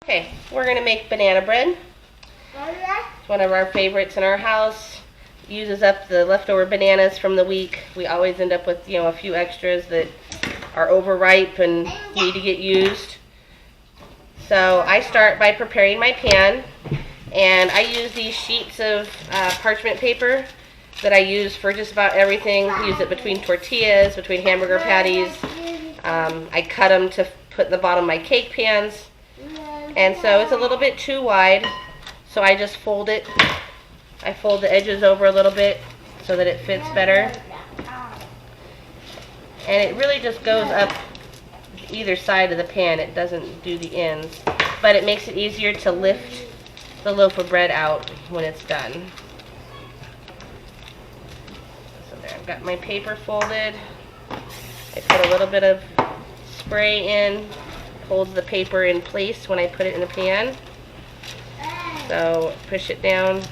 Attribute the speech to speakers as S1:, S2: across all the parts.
S1: Okay, we're going to make banana bread. It's one of our favorites in our house. Uses up the leftover bananas from the week. We always end up with, a few extras that are overripe and need to get used. So I start by preparing my pan, and I use these sheets of parchment paper that I use for just about everything. I use it between tortillas, between hamburger patties. I cut them to put in the bottom of my cake pans, and so it's a little bit too wide, so I just fold it. I fold the edges over a little bit so that it fits better. And it really just goes up either side of the pan. It doesn't do the ends. But it makes it easier to lift the loaf of bread out when it's done. So there, I've got my paper folded. I put a little bit of spray in. Holds the paper in place when I put it in the pan. So push it down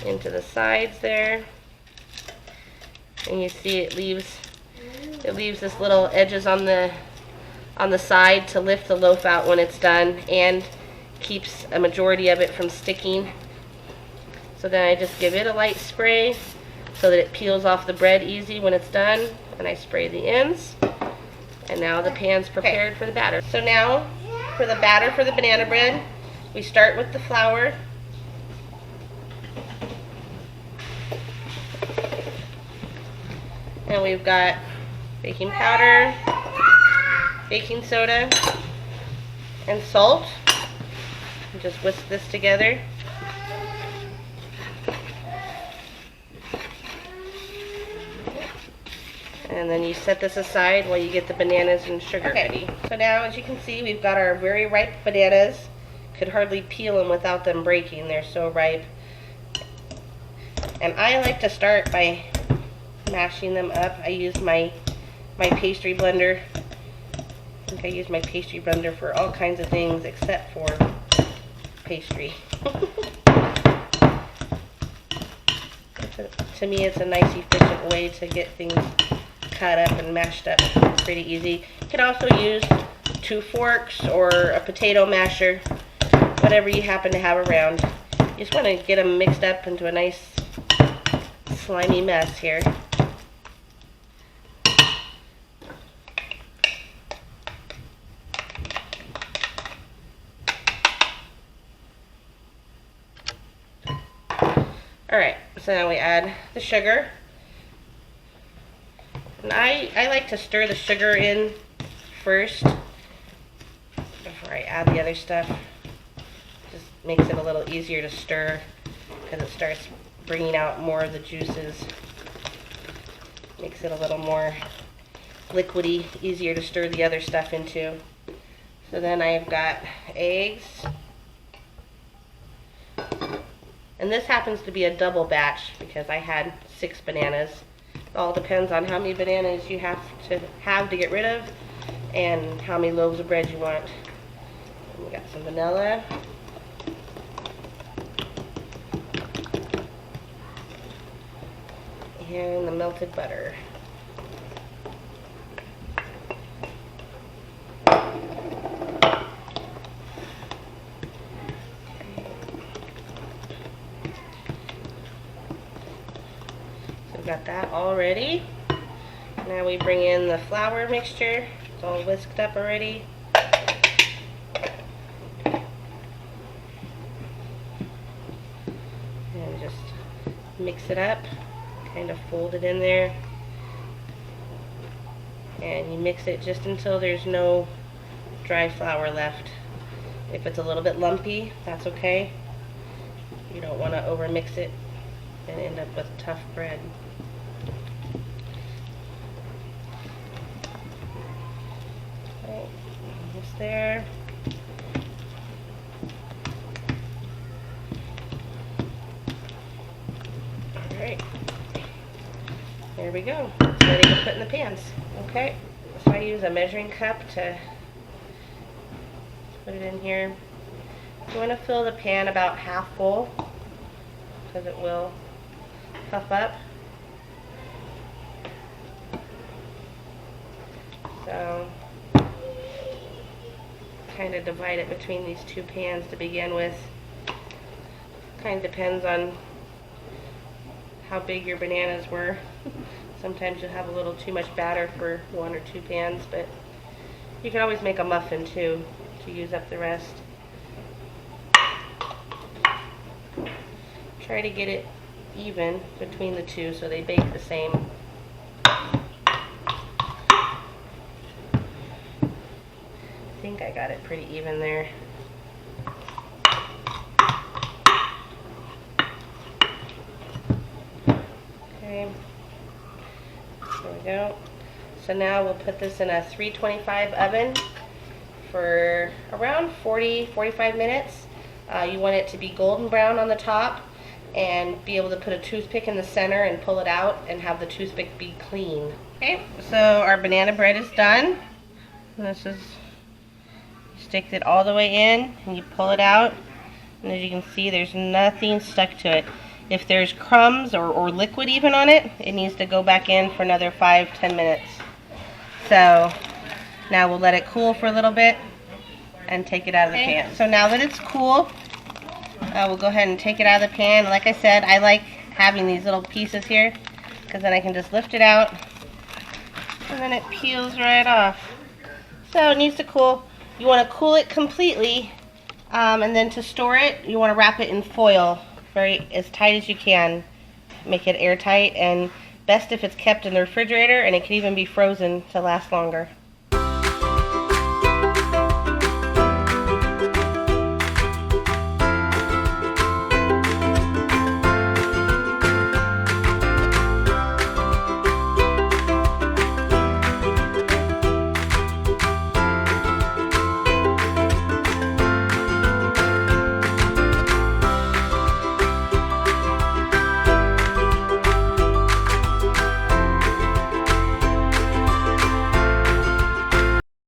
S1: into the sides there, and you see it leaves this little edges on the side to lift the loaf out when it's done, and keeps a majority of it from sticking. So then I just give it a light spray so that it peels off the bread easy when it's done, and I spray the ends, and now the pan's prepared for the batter. So now for the batter for the banana bread, we start with the flour. And we've got baking powder, baking soda, and salt. And just whisk this together. And then you set this aside while you get the bananas and sugar ready. So now, as you can see, we've got our very ripe bananas. Could hardly peel them without them breaking. They're so ripe. And I like to start by mashing them up. I use my pastry blender. I think I use my pastry blender for all kinds of things except for pastry. To me, it's a nice, efficient way to get things cut up and mashed up pretty easy. You can also use 2 forks or a potato masher, whatever you happen to have around. You just want to get them mixed up into a nice slimy mess here. Alright, so now we add the sugar. And I like to stir the sugar in first before I add the other stuff. Just makes it a little easier to stir because it starts bringing out more of the juices. Makes it a little more liquidy, easier to stir the other stuff into. So then I've got eggs. And this happens to be a double batch because I had 6 bananas. It all depends on how many bananas you have to get rid of and how many loaves of bread you want. And we got some vanilla. And the melted butter. Got that all ready. Now we bring in the flour mixture. It's all whisked up already. And just mix it up. Kind of fold it in there. And you mix it just until there's no dry flour left. If it's a little bit lumpy, that's okay. You don't want to overmix it and end up with tough bread. Almost there. Alright. There we go. It's ready to put in the pans. Okay. So I use a measuring cup to put it in here. You want to fill the pan about half full because it will puff up. So kind of divide it between these two pans to begin with. Kind of depends on how big your bananas were. Sometimes you'll have a little too much batter for 1 or 2 pans, but you can always make a muffin too to use up the rest. Try to get it even between the two so they bake the same. I think I got it pretty even there. Okay, there we go. So now we'll put this in a 325 oven for around 40-45 minutes. You want it to be golden brown on the top and be able to put a toothpick in the center and pull it out and have the toothpick be clean. Okay, so our banana bread is done. And this is, you stick it all the way in and you pull it out, and as you can see there's nothing stuck to it. If there's crumbs or liquid even on it, it needs to go back in for another 5-10 minutes. So now we'll let it cool for a little bit and take it out of the pan. So now that it's cool, we'll go ahead and take it out of the pan. Like I said, I like having these little pieces here because then I can just lift it out and then it peels right off. So it needs to cool. You want to cool it completely, and then to store it, you want to wrap it in foil as tight as you can. Make it airtight, and best if it's kept in the refrigerator, and it can even be frozen to last longer.